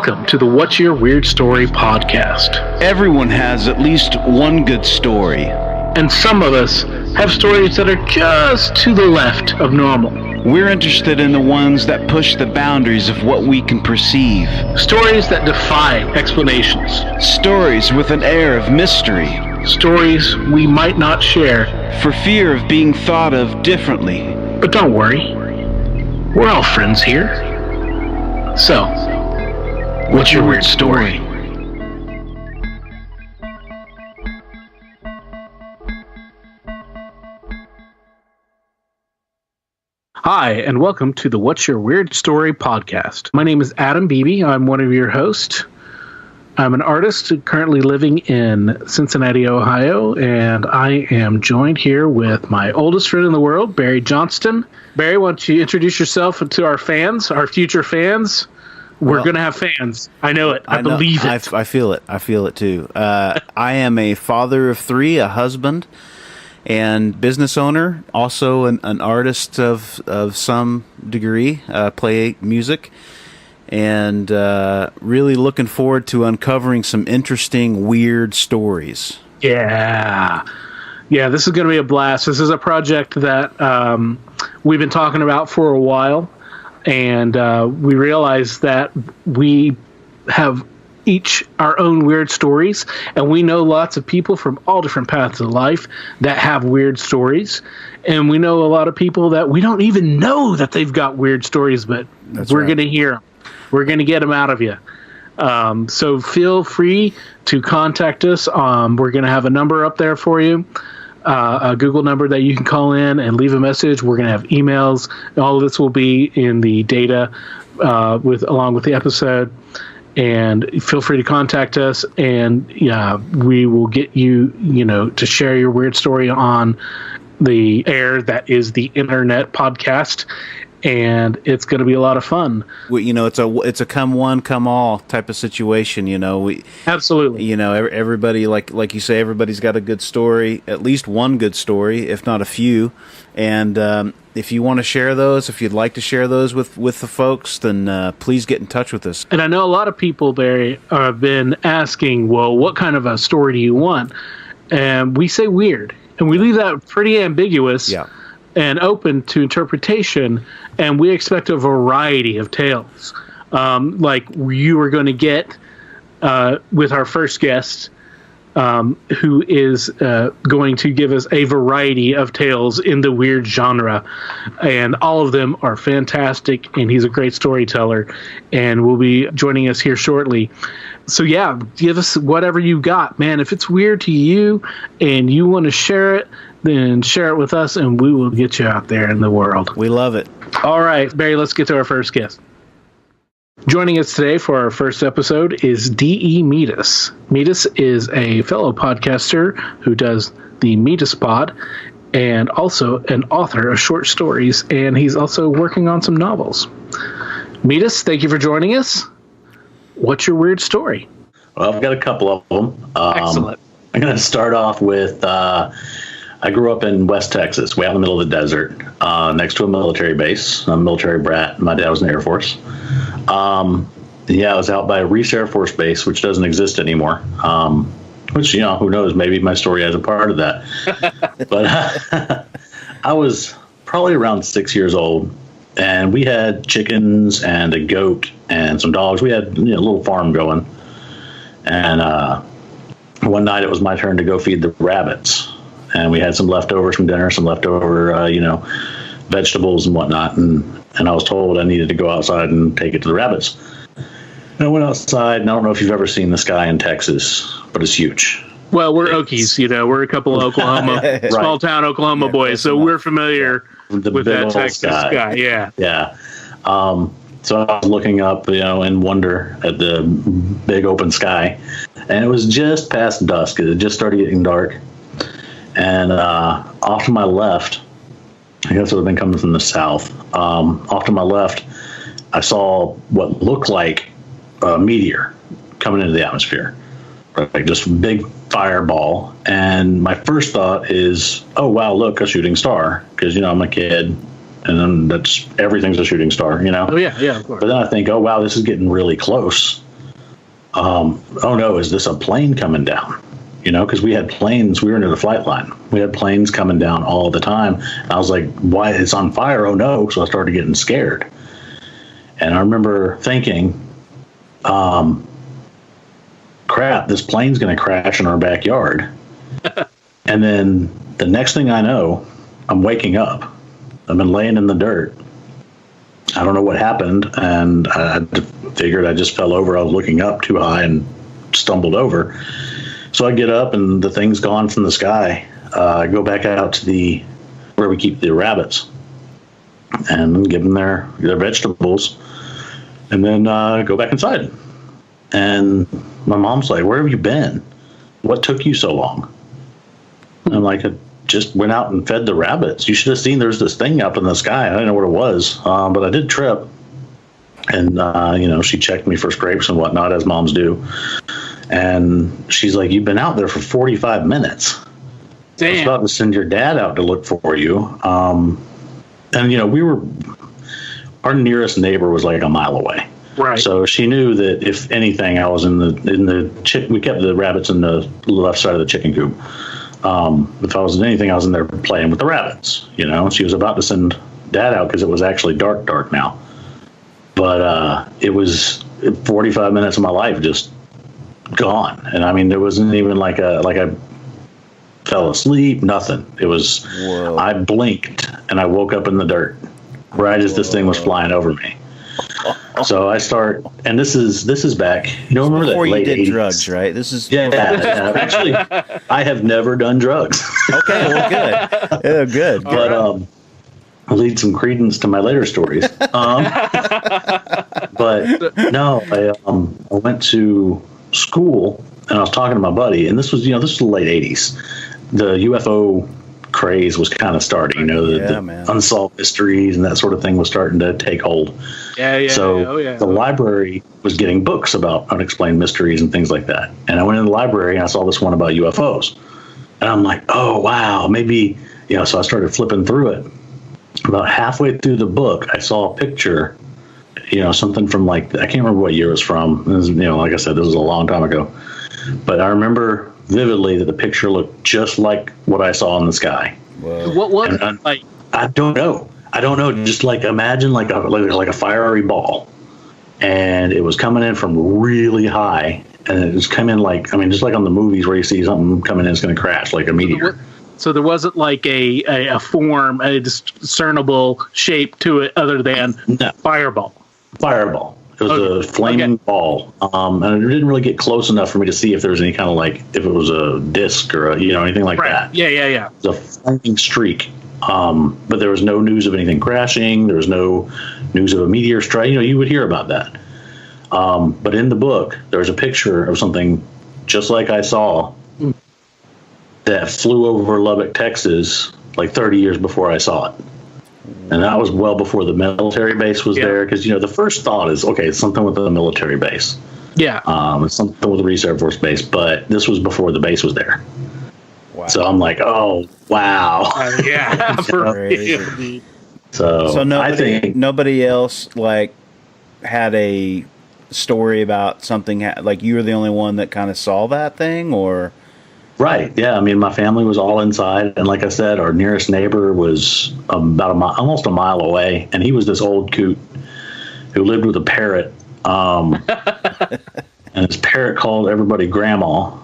Welcome to the What's Your Weird Story podcast. Everyone has at least one good story. And some of us have stories that are just to the left of normal. We're interested in the ones that push the boundaries of what we can perceive. Stories that defy explanations. Stories with an air of mystery. Stories we might not share for fear of being thought of differently. But don't worry, we're all friends here. So, what's your weird story? Hi, and welcome to the What's Your Weird Story podcast. My name is Adam Beebe. I'm one of your hosts. I'm an artist currently living in Cincinnati, Ohio, and I am joined here with my oldest friend in the world, Barry Johnston. Barry, why don't you introduce yourself to our fans, our future fans? We're going to have fans. I know it. I believe it. I feel it. I feel it too. I am a father of three, a husband, and business owner. Also an artist of some degree. Play music, and really looking forward to uncovering some interesting, weird stories. Yeah, this is going to be a blast. This is a project that we've been talking about for a while. And we realized that we have each our own weird stories, and we know lots of people from all different paths of life that have weird stories. And we know a lot of people that we don't even know that they've got weird stories, but we're going to hear them. We're going to get them out of you. So feel free to contact us. We're going to have a number up there for you. A Google number that you can call in and leave a message. We're going to have emails. All of this will be in the data along with the episode. And feel free to contact us, and we will get you, to share your weird story on the air that is the internet podcast. And it's going to be a lot of fun. It's a come one, come all type of situation. Absolutely. Everybody, like you say, everybody's got a good story, at least one good story, if not a few. And if you want to share those, if you'd like to share those with the folks, then please get in touch with us. And I know a lot of people, Barry, have been asking, well, what kind of a story do you want? And we say weird, and we leave that pretty ambiguous. Yeah. And open to interpretation, and we expect a variety of tales, like you are going to get with our first guest, who is going to give us a variety of tales in the weird genre, and all of them are fantastic, and he's a great storyteller, and will be joining us here shortly. So yeah, give us whatever you got, man. If it's weird to you and you want to share it, then share it with us, and we will get you out there in the world. We love it. All right, Barry, let's get to our first guest. Joining us today for our first episode is E.Medus. E.Medus is a fellow podcaster who does the E.Medus Pod, and also an author of short stories, and he's also working on some novels. E.Medus, thank you for joining us. What's your weird story? Well, I've got a couple of them. Excellent. I'm going to start off with... I grew up in West Texas, way out in the middle of the desert, next to a military base. I'm a military brat. My dad was in the Air Force. I was out by Reese Air Force Base, which doesn't exist anymore. Which, who knows? Maybe my story has a part of that. But I was probably around 6 years old, and we had chickens and a goat and some dogs. We had a little farm going. And one night it was my turn to go feed the rabbits. And we had some leftovers from dinner, some leftover, vegetables and whatnot. And I was told I needed to go outside and take it to the rabbits. And I went outside, and I don't know if you've ever seen the sky in Texas, but it's huge. Well, we're Okies, we're a couple of Oklahoma, small town Oklahoma boys, so we're familiar with that Texas sky. Yeah. Yeah. So I was looking up, in wonder at the big open sky, and it was just past dusk. It had just started getting dark. And off to my left, I guess it would have been coming from the south. Off to my left, I saw what looked like a meteor coming into the atmosphere, like just a big fireball. And my first thought is, oh, wow, look, a shooting star. Because, I'm a kid, and then everything's a shooting star, Oh, yeah, of course. But then I think, oh, wow, this is getting really close. oh no, is this a plane coming down? Because we had planes, we were near the flight line. We had planes coming down all the time. And I was like, why? It's on fire. Oh no. So I started getting scared. And I remember thinking, crap, this plane's going to crash in our backyard. And then the next thing I know, I'm waking up. I've been laying in the dirt. I don't know what happened. And I figured I just fell over. I was looking up too high and stumbled over. So I get up and the thing's gone from the sky. I go back out to where we keep the rabbits and give them their vegetables, and then go back inside. And my mom's like, "Where have you been? What took you so long?" And I'm like, "I just went out and fed the rabbits. You should have seen there's this thing up in the sky. I didn't know what it was, but I did trip." And she checked me for scrapes and whatnot, as moms do. And she's like, "You've been out there for 45 minutes. Damn. I was about to send your dad out to look for you." And our nearest neighbor was like a mile away. Right. So she knew that if anything, I was in the we kept the rabbits in the left side of the chicken coop. If I was in anything, I was in there playing with the rabbits. She was about to send dad out because it was actually dark now. But it was 45 minutes of my life just gone. And I mean, there wasn't even like I fell asleep, nothing. It was, whoa. I blinked and I woke up in the dirt right as this thing was flying over me. So I start, and this is back. Remember that late 80s? Drugs, right? This is Actually, I have never done drugs. Okay, well, good. Yeah, good. But I'll lead some credence to my later stories. But no, I went to school and I was talking to my buddy, and this was the late 80s. The UFO craze was kind of starting, the unsolved mysteries and that sort of thing was starting to take hold. The library was getting books about unexplained mysteries and things like that. And I went in the library and I saw this one about UFOs. And I'm like, oh, wow, maybe, so I started flipping through it. About halfway through the book, I saw a picture, something from I can't remember what year it was from. It was, like I said, this was a long time ago. But I remember vividly that the picture looked just like what I saw in the sky. Whoa. What was it like? I don't know. Just imagine like a fiery ball, and it was coming in from really high, and it was coming just like on the movies where you see something coming in, it's going to crash like a meteor. So there wasn't like a form, a discernible shape to it other than fireball. Fireball. It was a flaming ball, and it didn't really get close enough for me to see if there was any kind of if it was a disc or anything like that. Yeah. It was a flaming streak, but there was no news of anything crashing. There was no news of a meteor strike. You would hear about that. But in the book, there was a picture of something just like I saw that flew over Lubbock, Texas, 30 years before I saw it. And that was well before the military base was there, because the first thought is, okay, it's something with the military base. Yeah. It's something with the Reserve Force base, but this was before the base was there. Wow. So I'm like, oh wow. Yeah. So nobody, I think nobody else had a story about something you were the only one that kind of saw that thing, or? Right. Yeah. I mean, my family was all inside. And like I said, our nearest neighbor was about almost a mile away. And he was this old coot who lived with a parrot. And his parrot called everybody grandma,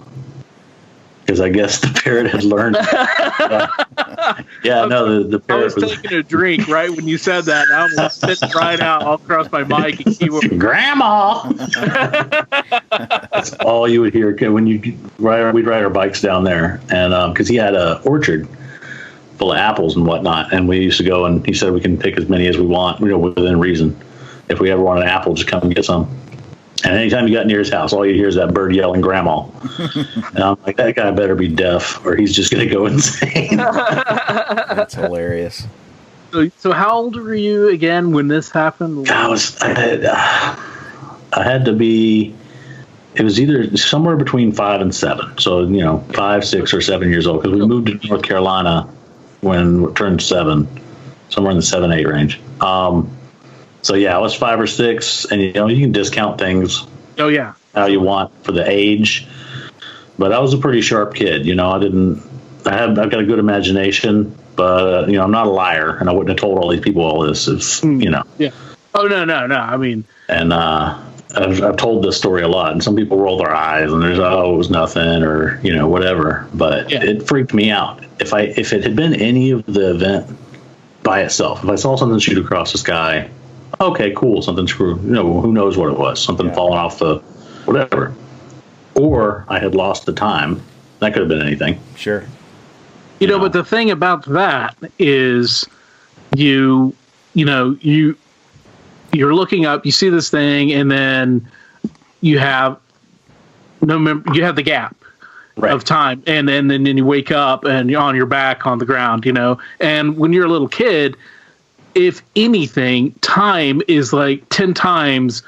because I guess the parrot had learned. The parrot was taking a drink right when you said that. And I almost spit right out all across my mic and keyboard. Grandma. That's all you would hear when we'd ride our bikes down there, and because he had an orchard full of apples and whatnot, and we used to go, and he said we can pick as many as we want, within reason. If we ever want an apple, just come and get some. And anytime you got near his house, all you hear is that bird yelling "grandma." And I'm like, that guy better be deaf, or he's just going to go insane. That's hilarious. So how old were you again when this happened? I had to be. It was either somewhere between 5 and 7. So 5, 6, or 7 years old, because we moved to North Carolina when we turned 7, somewhere in the 7, 8 range. So I was 5 or 6, and you can discount things. Oh yeah. how you want for the age. But I was a pretty sharp kid, I've got a good imagination, but I'm not a liar, and I wouldn't have told all these people all this Yeah. Oh no. I mean, and I've told this story a lot, and some people roll their eyes and there's it was nothing or whatever, but it freaked me out. If it had been any of the event by itself, if I saw something shoot across the sky, okay, cool, something who knows what it was, something falling off the whatever, or I had lost the time, that could have been anything. Sure. But the thing about that is you're looking up, you see this thing, and then you have the gap of time, and then you wake up and you're on your back on the ground, and when you're a little kid, if anything, time is like 10 times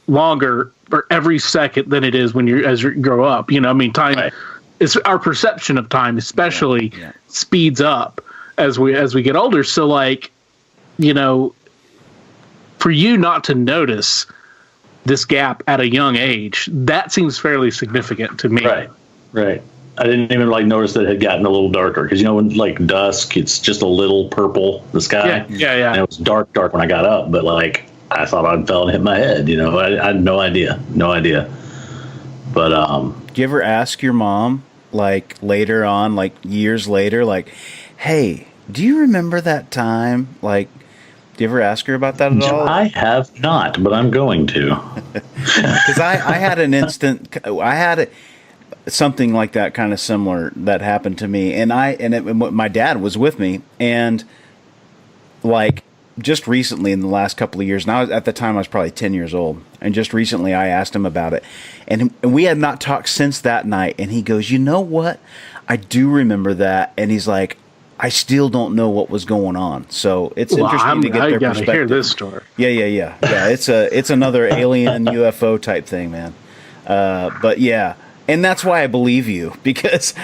longer for every second than it is as you grow up. Time. Right. It's our perception of time, especially, speeds up as we get older. So, for you not to notice this gap at a young age, that seems fairly significant to me. Right. I didn't even notice that it had gotten a little darker because when dusk, it's just a little purple the sky. Yeah. And it was dark when I got up, but I thought I'd fell and hit my head. I had no idea. But do you ever ask your mom later on, years later, hey, do you remember that time? Do you ever ask her about that at all? I have not, but I'm going to. Because I had an instant. I had something like that, kind of similar, that happened to me, and my dad was with me, and just recently in the last couple of years, now at the time I was probably 10 years old, and just recently I asked him about it, and we had not talked since that night, and he goes, you know what? I do remember that, and he's like, I still don't know what was going on. So it's interesting to get their perspective. I hear this story. Yeah. It's another alien UFO type thing, man. But yeah, and that's why I believe you, because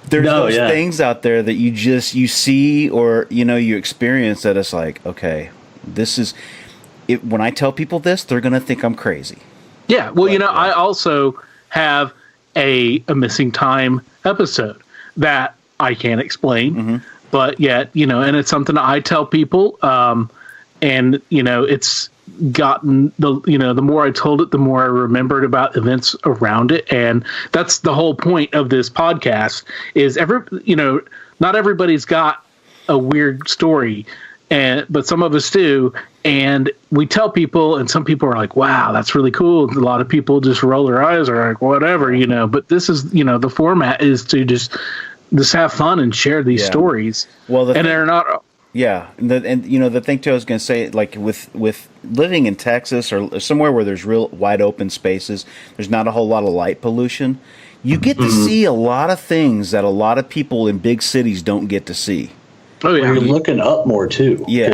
there's those things out there that you see or you experience that it's like, okay, this is it. When I tell people this, they're gonna think I'm crazy. Yeah. Well, I also have a missing time episode that I can't explain. Mm-hmm. But yet, and it's something I tell people, and it's gotten the more I told it, the more I remembered about events around it, and that's the whole point of this podcast. Is not everybody's got a weird story, but some of us do, and we tell people, and some people are like, "Wow, that's really cool." A lot of people just roll their eyes or like, "Whatever," But this is, the format is to just have fun and share these stories. Well, they're not. Yeah, the thing too, I was going to say, with living in Texas or somewhere where there's real wide open spaces, there's not a whole lot of light pollution. You get to see a lot of things that a lot of people in big cities don't get to see. Oh yeah, you're looking up more too. Yeah,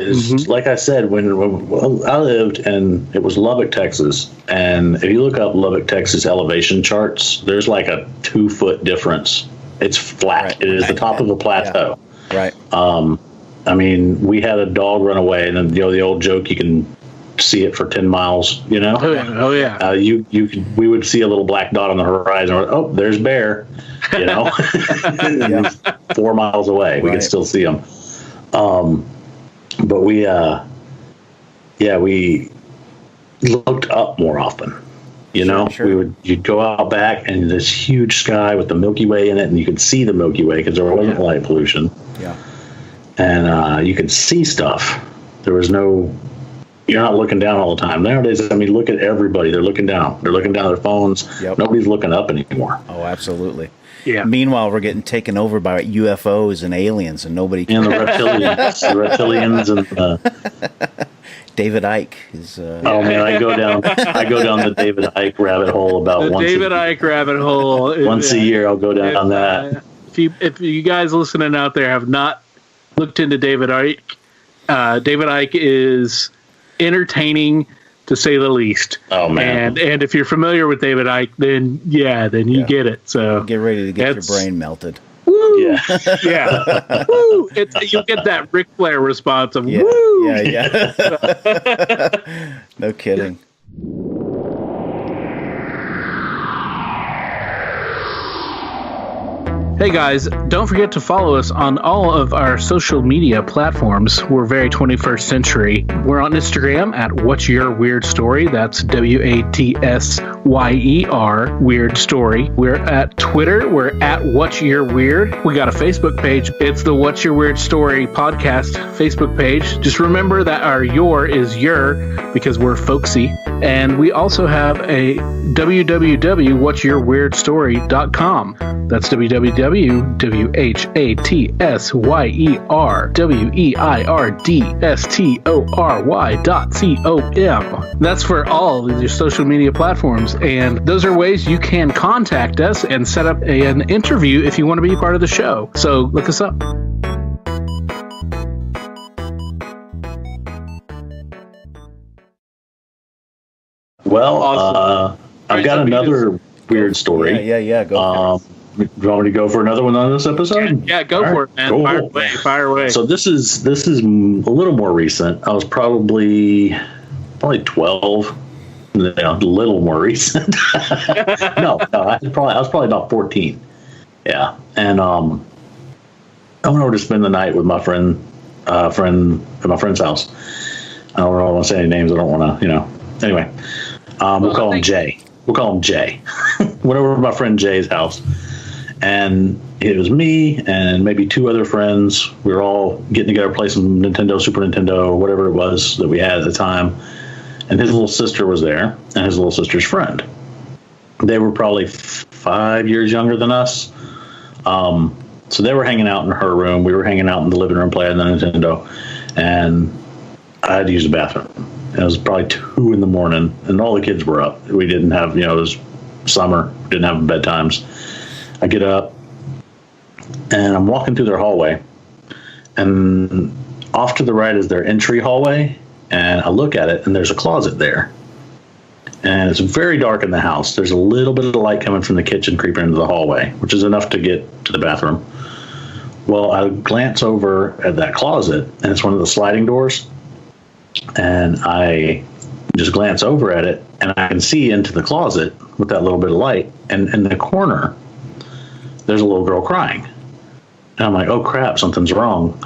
like I said, when I lived, and it was Lubbock, Texas, and if you look up Lubbock, Texas elevation charts, there's like a 2-foot difference. It's flat. Right. It is the top of a plateau. Yeah. Right. I mean, we had a dog run away, and then the old joke, you can see it for 10 miles. Oh yeah. We would see a little black dot on the horizon. Oh, there's bear. 4 miles away, we could still see them. But we looked up more often. Sure. You'd go out back and this huge sky with the Milky Way in it, and you could see the Milky Way because there wasn't light pollution. Yeah. And you could see stuff. There was no. You're not looking down all the time nowadays. I mean, look at everybody. They're looking down. They're looking down at their phones. Yep. Nobody's looking up anymore. Oh, absolutely. Yeah. Meanwhile, we're getting taken over by UFOs and aliens, and nobody. And the reptilians, and. David Icke is. Oh man, I go down the David Icke rabbit hole about once. David Icke rabbit hole. Once a year, I'll go down on that. If you guys listening out there have not looked into David Icke, David Icke is entertaining to say the least. Oh man! And if you're familiar with David Icke, then you get it. So get ready to get your brain melted. Woo! Yeah. Woo! You'll get that Ric Flair response of woo! Yeah. No kidding. Hey guys, don't forget to follow us on all of our social media platforms. We're very 21st century. We're on Instagram at What's Your Weird Story. That's WATSYER Weird Story. We're at Twitter. We're at What's Your Weird. We got a Facebook page. It's the What's Your Weird Story podcast Facebook page. Just remember that our your is your because we're folksy. And we also have a www.whatsyourweirdstory.com. That's www.whatsyourweirdstory.com. That's for all of your social media platforms. And those are ways you can contact us and set up an interview if you want to be a part of the show. So look us up. Well, Awesome. I've got another weird story. Yeah. Go. Do you want me to go for another one on this episode? Yeah, go for it, man. Cool. Fire away. So this is a little more recent. I was probably 12. A little more recent. No, I was probably about 14. Yeah, and I went over to spend the night with my friend at my friend's house. I don't really want to say any names. I don't want to, Anyway, we'll call him Jay. Went over to my friend Jay's house, and it was me and maybe two other friends. We were all getting together, play some Nintendo, Super Nintendo, whatever it was that we had at the time. And his little sister was there, and his little sister's friend. They were probably 5 years younger than us. So they were hanging out in her room. We were hanging out in the living room playing the Nintendo. And I had to use the bathroom. It was probably 2 a.m, and all the kids were up. We didn't have, it was summer, didn't have bedtimes. I get up, and I'm walking through their hallway, and off to the right is their entry hallway, and I look at it, and there's a closet there. And it's very dark in the house. There's a little bit of light coming from the kitchen creeping into the hallway, which is enough to get to the bathroom. Well, I glance over at that closet, and it's one of the sliding doors. And I just glance over at it, and I can see into the closet with that little bit of light. And in the corner, there's a little girl crying. And I'm like, oh, crap, something's wrong.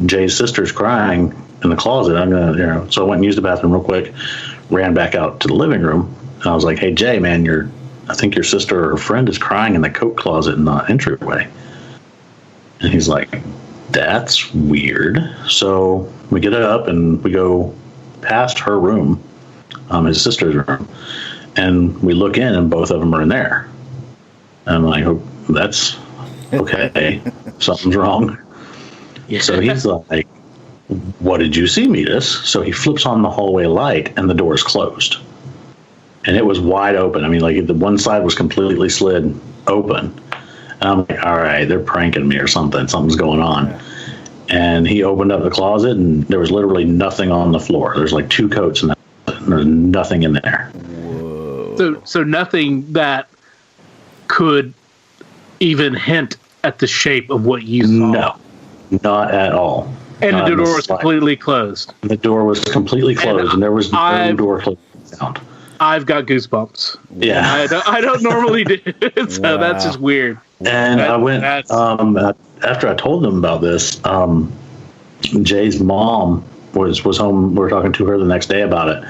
Jay's sister's crying in the closet. I'm going to, So I went and used the bathroom real quick, ran back out to the living room. And I was like, hey, Jay, man, I think your sister or her friend is crying in the coat closet in the entryway. And he's like, that's weird. So we get up and we go past her room, his sister's room, and we look in, and both of them are in there. And I'm like, oh, that's okay. Something's wrong. Yeah. So he's like, what did you see, E.Medus? So he flips on the hallway light, and the door is closed. And it was wide open. I mean, like the one side was completely slid open. And I'm like, all right, they're pranking me or something. Something's going on. Yeah. And he opened up the closet, and there was literally nothing on the floor. There's like 2 coats, and there's nothing in there. Whoa. So nothing that could even hint at the shape of what you saw. No, not at all. And the door was completely closed. The door was completely closed, and there was no door closing sound. I've got goosebumps. Yeah, I don't normally do it, so that's just weird. And I went after I told them about this. Jay's mom was home. We were talking to her the next day about it,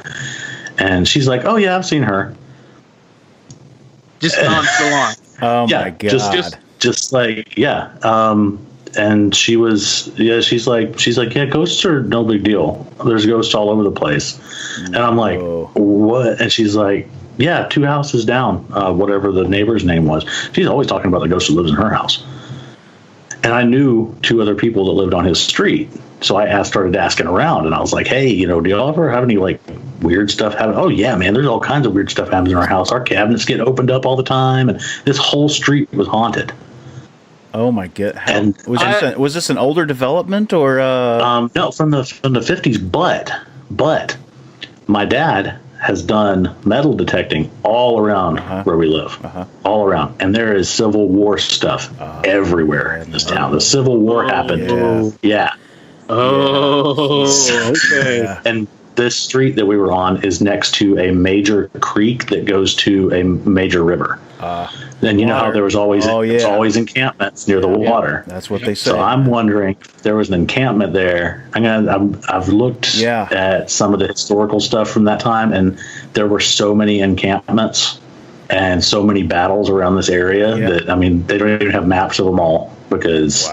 and she's like, "Oh yeah, I've seen her." Just nonchalant. Oh my god! Just like yeah. And she's like, yeah, ghosts are no big deal. There's ghosts all over the place. And I'm like, what? And she's like, yeah, 2 houses down, whatever the neighbor's name was. She's always talking about the ghost that lives in her house. And I knew 2 other people that lived on his street. So I started asking around, and I was like, hey, do y'all ever have any like weird stuff happen? Oh yeah, man, there's all kinds of weird stuff happens in our house. Our cabinets get opened up all the time, and this whole street was haunted. Oh my god! Was this an older development or? No, from the 50s. But my dad has done metal detecting all around where we live, all around, and there is Civil War stuff everywhere in this town. The Civil War happened. Yeah. Oh, okay. And this street that we were on is next to a major creek that goes to a major river. Then you know how there was always it's always encampments near the water. That's what they say. So I'm wondering if there was an encampment there. I've looked at some of the historical stuff from that time, and there were so many encampments and so many battles around this area that, I mean, they don't even have maps of them all because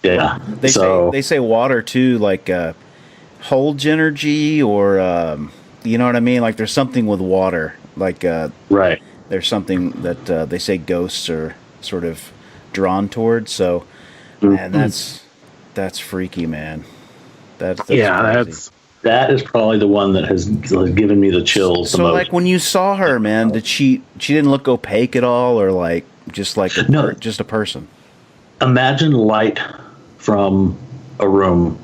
they say water too, like holds energy, or you know what I mean, like there's something with water, like right. There's something that they say ghosts are sort of drawn towards. So, man, that's freaky, man. That's crazy. That is probably the one that has given me the chills. So, the most. like when you saw her, man, did she didn't look opaque at all, or like just like just a person? Imagine light from a room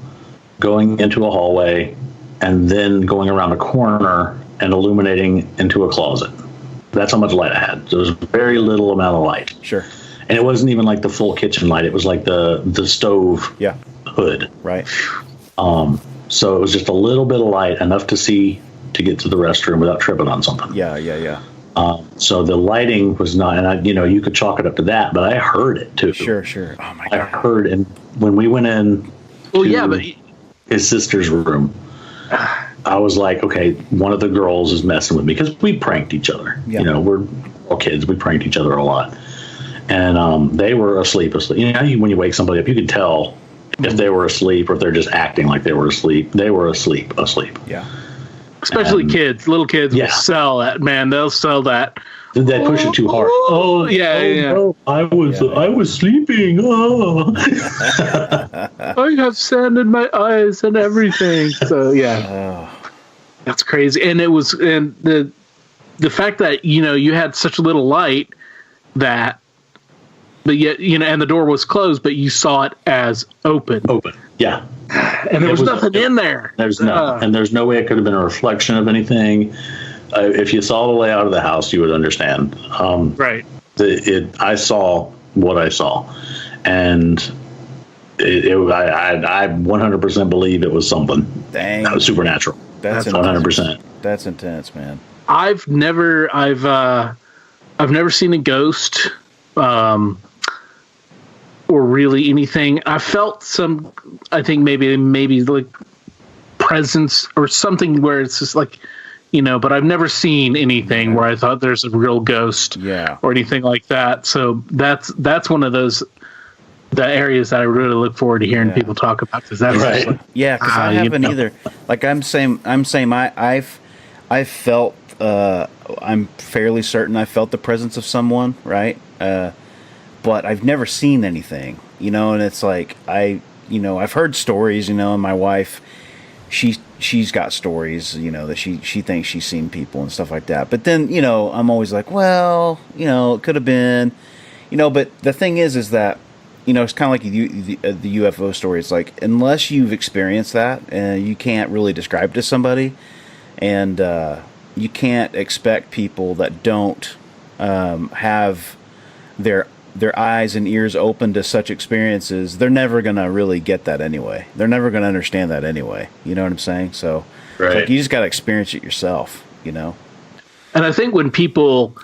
going into a hallway and then going around a corner and illuminating into a closet. That's how much light I had. There was very little amount of light. Sure. And it wasn't even like the full kitchen light. It was like the stove hood. Right. So it was just a little bit of light, enough to see to get to the restroom without tripping on something. Yeah. So the lighting was not, and you could chalk it up to that, but I heard it too. Sure. Oh my God. I heard, and when we went in his sister's room, I was like, okay, one of the girls is messing with me, because we pranked each other. Yeah. You know, we're all kids. We pranked each other a lot. And they were asleep. You know, when you wake somebody up, you can tell if they were asleep or if they're just acting like they were asleep. They were asleep. Yeah. Especially kids. Little kids will sell that, man. They'll sell that. Did they push it too hard? No, I was sleeping. Oh. I have sand in my eyes and everything. So that's crazy. And it was, and the fact that, you know, you had such little light that, but yet, you know, and the door was closed, but you saw it as open. Yeah. And there was nothing in there. And there's no way it could have been a reflection of anything. If you saw the layout of the house, you would understand. Right. I saw what I saw, and I 100% believe it was something. Dang. That was supernatural. That's 100%. That's intense, man. I've never seen a ghost, or really anything. I felt some, I think maybe like presence or something where it's just like, you know, but I've never seen anything where I thought there's a real ghost or anything like that. So that's one of the areas that I really look forward to hearing people talk about, because that's right. Like, because I haven't either. Like I'm saying, I've felt, I'm fairly certain I felt the presence of someone, right? But I've never seen anything, you know, and it's like, I've heard stories, you know, and my wife, she's got stories, you know, that she thinks she's seen people and stuff like that. But then, you know, I'm always like, well, you know, it could have been, you know, but the thing is that, you know, it's kind of like the UFO story. It's like, unless you've experienced that, you can't really describe it to somebody, and you can't expect people that don't have their eyes and ears open to such experiences. They're never going to really get that anyway. They're never going to understand that anyway. You know what I'm saying? So it's like, you just got to experience it yourself, you know? And I think when people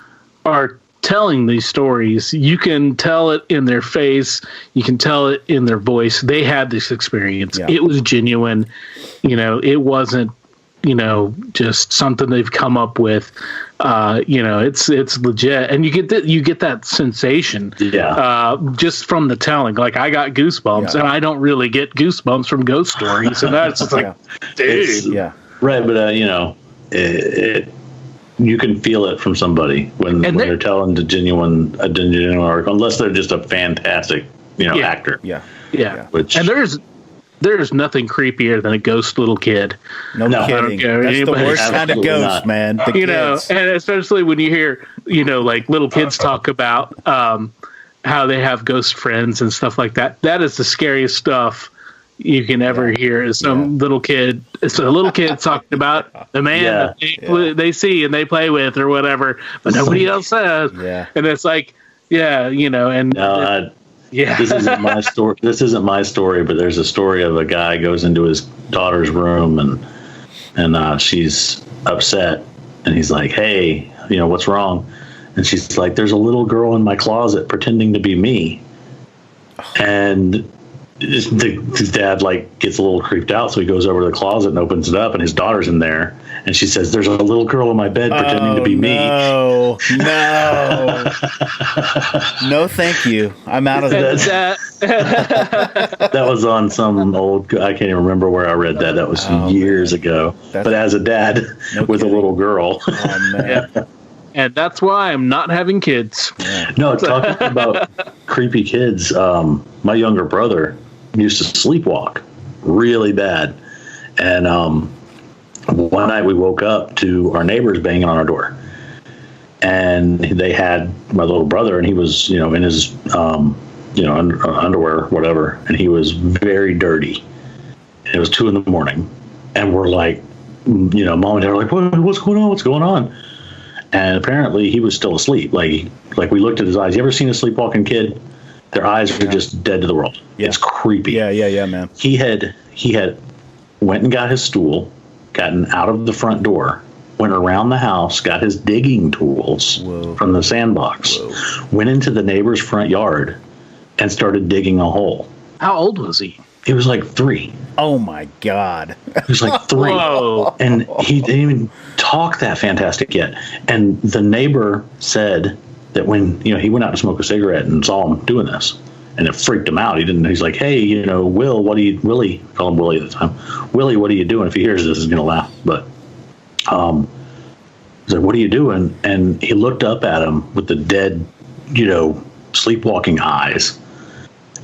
are telling these stories, you can tell it in their face, you can tell it in their voice. They had this experience. It was genuine. You know, it wasn't, you know, just something they've come up with. You know, it's legit, and you get that sensation, just from the telling. Like, I got goosebumps, and I don't really get goosebumps from ghost stories, and that's just like, dude, right. But you know, you can feel it from somebody when they're telling a genuine article, unless they're just a fantastic, you know, actor. Yeah. And there's nothing creepier than a ghost little kid. No kidding. That's the worst kind of ghost, man. The you know, and especially when you hear, you know, like little kids talk about how they have ghost friends and stuff like that. That is the scariest stuff you can ever hear. Is some little kid. It's a little kid talking about the man that they see and they play with or whatever, but nobody else says. Yeah. And it's like, you know, and. This isn't my story. This isn't my story, but there's a story of a guy goes into his daughter's room, and and she's upset, and he's like, "Hey, what's wrong?" And she's like, "There's a little girl in my closet pretending to be me." And his dad gets a little creeped out, so he goes over to the closet and opens it up, and his daughter's in there, and she says, "There's a little girl in my bed pretending to be me." No, no, thank you. I'm out of that. That was on some old. I can't even remember where I read that. That was years ago. But as a dad with a little girl, yeah. And that's why I'm not having kids. Yeah. No, talking about creepy kids. My younger brother used to sleepwalk really bad, and one night we woke up to our neighbors banging on our door, and they had my little brother, and he was in his underwear, whatever, and he was very dirty. It was 2 a.m, and we're like, mom and dad are like, what's going on? What's going on? And apparently he was still asleep. Like we looked at his eyes. You ever seen a sleepwalking kid? Their eyes were just dead to the world. Yeah. It's creepy. Yeah, man. He had went and got his stool, gotten out of the front door, went around the house, got his digging tools from the sandbox, went into the neighbor's front yard, and started digging a hole. How old was he? He was like 3. Oh my God. He was like 3. Whoa. And he didn't even talk that fantastic yet. And the neighbor said that when, he went out to smoke a cigarette and saw him doing this, and it freaked him out. He's like, "Hey, Willie, call him Willie at the time. Willie, what are you doing?" If he hears this, he's going to laugh. But he's like, "What are you doing?" And he looked up at him with the dead, sleepwalking eyes,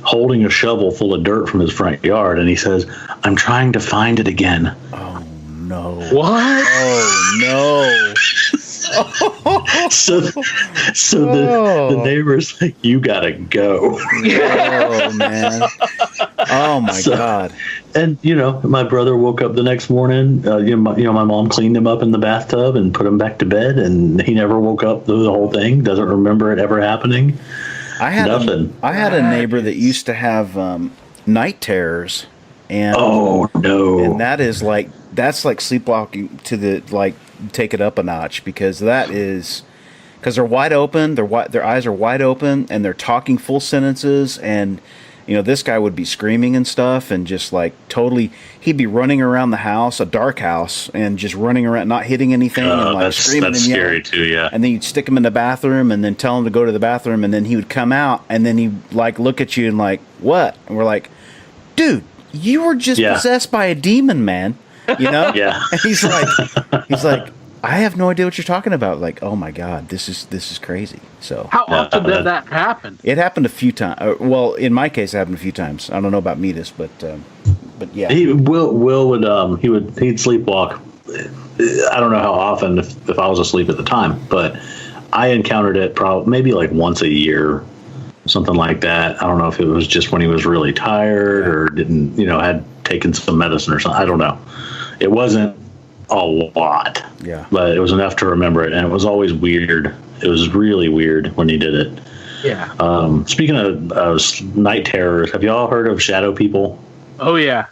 holding a shovel full of dirt from his front yard, and he says, "I'm trying to find it again." Oh no! What? Oh no! so the neighbor's like, "You gotta go." Oh man! Oh my God! And my brother woke up the next morning. My mom cleaned him up in the bathtub and put him back to bed, and he never woke up through the whole thing. Doesn't remember it ever happening. I had a neighbor that used to have night terrors, and oh no, and that's like sleepwalking to take it up a notch, because they're wide open, their eyes are wide open, and they're talking full sentences, and this guy would be screaming and stuff, and just he'd be running around the house, a dark house, and just running around, not hitting anything, and screaming and yelling. Scary too, yeah. And then you'd stick him in the bathroom, and then tell him to go to the bathroom, and then he would come out, and then he'd look at you and what? And we're like, "Dude, you were just possessed by a demon, man." Yeah. And he's like, "I have no idea what you're talking about." Like, "Oh my God, this is crazy." So how often did that happen? It happened a few times. Well, in my case, it happened a few times. I don't know about E.Medus, but yeah. Will would he'd sleepwalk. I don't know how often, if I was asleep at the time, but I encountered it maybe once a year, something like that. I don't know if it was just when he was really tired or didn't, had taken some medicine or something. I don't know. It wasn't a lot, but it was enough to remember it, and it was always weird. It was really weird when he did it. Yeah. Speaking of night terrors, have y'all heard of shadow people? Oh yeah.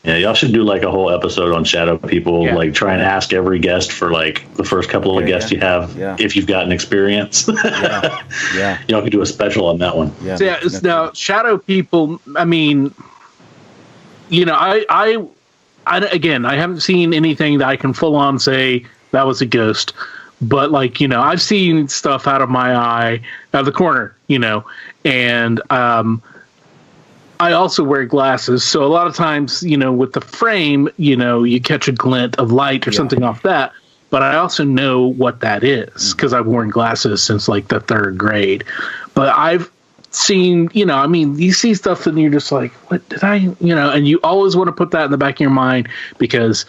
Yeah, y'all should do a whole episode on shadow people. Yeah. Try and ask every guest for the first couple of guests you have, if you've got an experience. Yeah. Y'all could do a special on that one. Yeah. So, now shadow people. I mean, I haven't seen anything that I can full on say that was a ghost, but I've seen stuff out of my eye, out of the corner, and I also wear glasses, so a lot of times, with the frame, you catch a glint of light or something off that, but I also know what that is because I've worn glasses since the 3rd grade. But I've seen, you see stuff and you're just like, what did I, and you always want to put that in the back of your mind because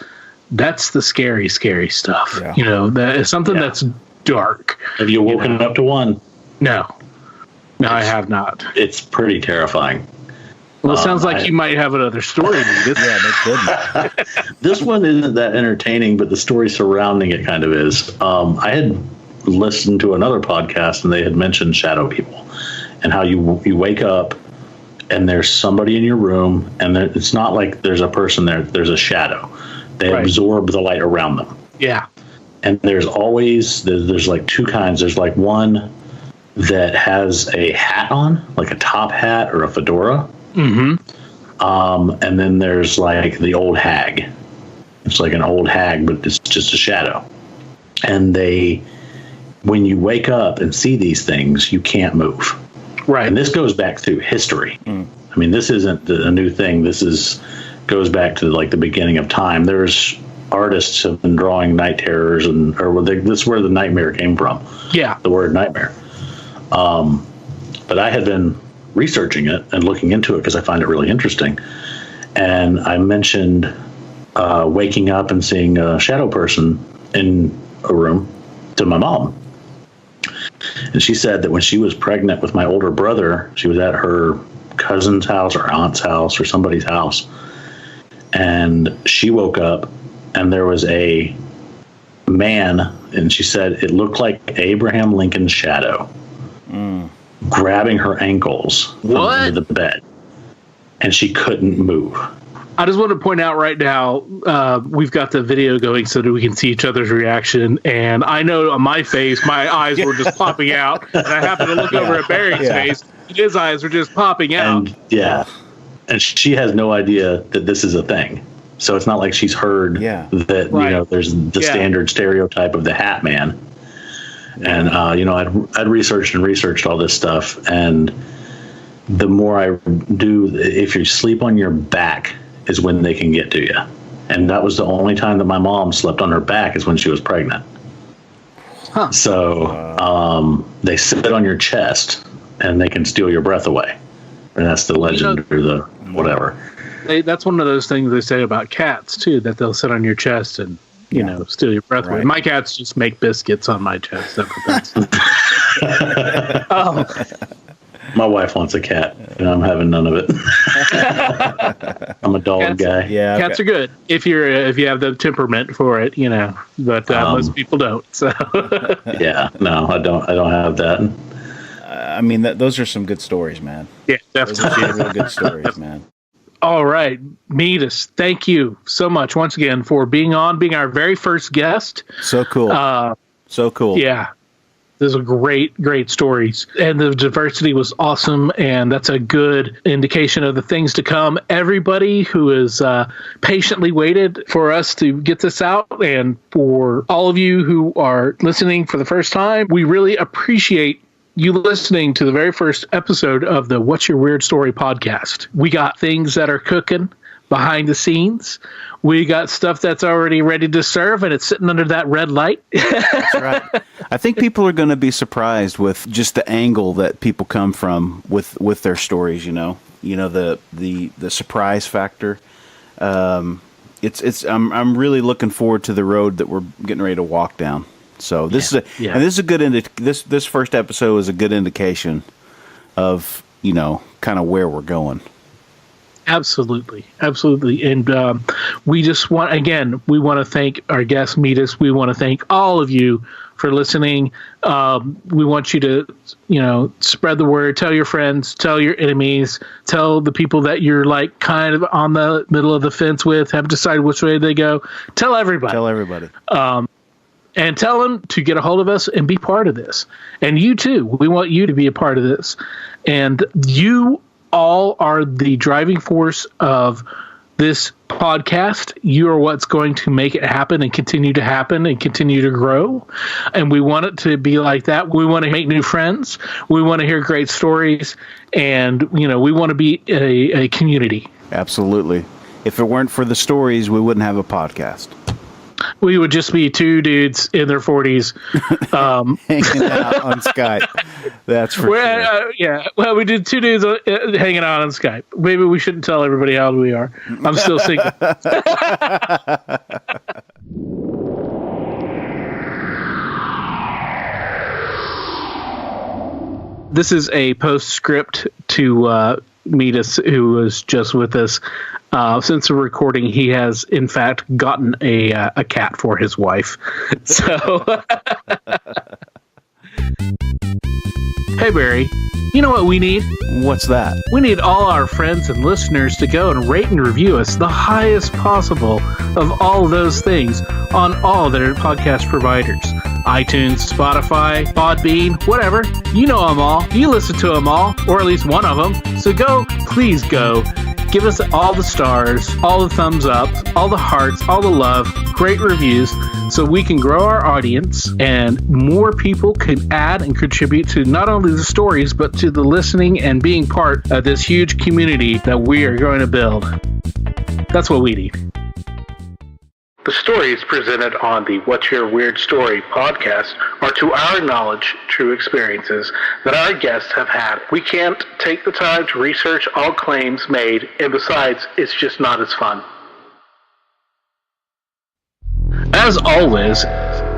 that's the scary, scary stuff. Yeah. That is something that's dark. Have you woken up to one? No, I have not. It's pretty terrifying. Well, it sounds like you might have another story. Yeah, that's good. This one isn't that entertaining, but the story surrounding it kind of is. I had listened to another podcast, and they had mentioned shadow people and how you wake up and there's somebody in your room, and it's not like there's a person there. There's a shadow. They absorb the light around them. Yeah. And there's like two kinds. There's like one that has a hat on, like a top hat or a fedora. Mm-hmm. And then there's like the old hag. It's like an old hag, but it's just a shadow. And when you wake up and see these things, you can't move. Right. And this goes back through history. I mean, this isn't a new thing. Goes back to like the beginning of time. There's artists have been drawing night terrors, this is where the nightmare came from. Yeah. The word nightmare. But I had been researching it and looking into it because I find it really interesting. And I mentioned waking up and seeing a shadow person in a room to my mom. And she said that when she was pregnant with my older brother, she was at her cousin's house or aunt's house or somebody's house. And she woke up and there was a man, and she said it looked like Abraham Lincoln's shadow grabbing her ankles from under the bed. And she couldn't move. I just want to point out right now, we've got the video going so that we can see each other's reaction. And I know on my face, my eyes were just popping out. And I happened to look over at Barry's face. His eyes were just popping out. And she has no idea that this is a thing. So it's not like she's heard that, there's the standard stereotype of the Hat Man. And, I'd researched all this stuff. And the more I do, if you sleep on your back is when they can get to you. And that was the only time that my mom slept on her back is when she was pregnant. Huh. So they sit on your chest and they can steal your breath away. And that's the legend or the whatever. That's one of those things they say about cats, too, that they'll sit on your chest and, steal your breath away. My cats just make biscuits on my chest. My wife wants a cat, and I'm having none of it. I'm a dog guy. Yeah, cats are good if you have the temperament for it, But most people don't. So no, I don't have that. I mean, those are some good stories, man. Yeah, definitely. Those are really good stories, man. All right, E.Medus, thank you so much once again for being our very first guest. So cool. So cool. Yeah. Those are great stories. And the diversity was awesome, and that's a good indication of the things to come. Everybody who has patiently waited for us to get this out, and for all of you who are listening for the first time, we really appreciate you listening to the very first episode of the What's Your Weird Story podcast. We got things that are cooking behind the scenes. We got stuff that's already ready to serve, and it's sitting under that red light. That's right. I think people are going to be surprised with just the angle that people come from with their stories. The surprise factor. I'm really looking forward to the road that we're getting ready to walk down. So this is a good this first episode is a good indication of kind of where we're going. Absolutely. And we just want to thank our guest, E.Medus. We want to thank all of you for listening. We want you to, spread the word, tell your friends, tell your enemies, tell the people that you're like kind of on the middle of the fence with, have decided which way they go. Tell everybody. And tell them to get a hold of us and be part of this. And you too. We want you to be a part of this. And you all are the driving force of this podcast. You are what's going to make it happen and continue to grow. And we want it to be like that. We want to make new friends. We want to hear great stories. And, we want to be a community. Absolutely. If it weren't for the stories, we wouldn't have a podcast. We would just be two dudes in their 40s. Hanging out on Skype. That's for sure. Well, we did two dudes hanging out on Skype. Maybe we shouldn't tell everybody how old we are. I'm still single. This is a postscript to E.Medus, who was just with us. Since the recording, he has in fact gotten a cat for his wife. So Hey, Barry, you know what we need? What's that? We need all our friends and listeners to go and rate and review us the highest possible of all those things on all their podcast providers. iTunes, Spotify, Podbean, whatever. You know them all. You listen to them all, or at least one of them. So go, please go. Give us all the stars, all the thumbs up, all the hearts, all the love, great reviews, so we can grow our audience and more people can add and contribute to not only the stories, but to the listening and being part of this huge community that we are going to build. That's what we need. The stories presented on the What's Your Weird Story podcast are, to our knowledge, true experiences that our guests have had. We can't take the time to research all claims made, and besides, it's just not as fun. As always,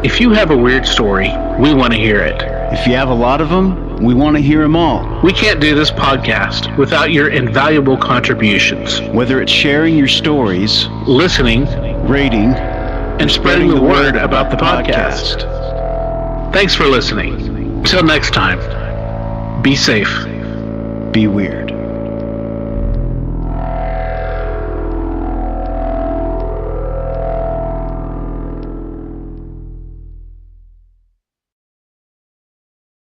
if you have a weird story, we want to hear it. If you have a lot of them, we want to hear them all. We can't do this podcast without your invaluable contributions. Whether it's sharing your stories, listening, rating, and spreading the word about the podcast. Thanks for listening. Until next time, be safe. Be weird.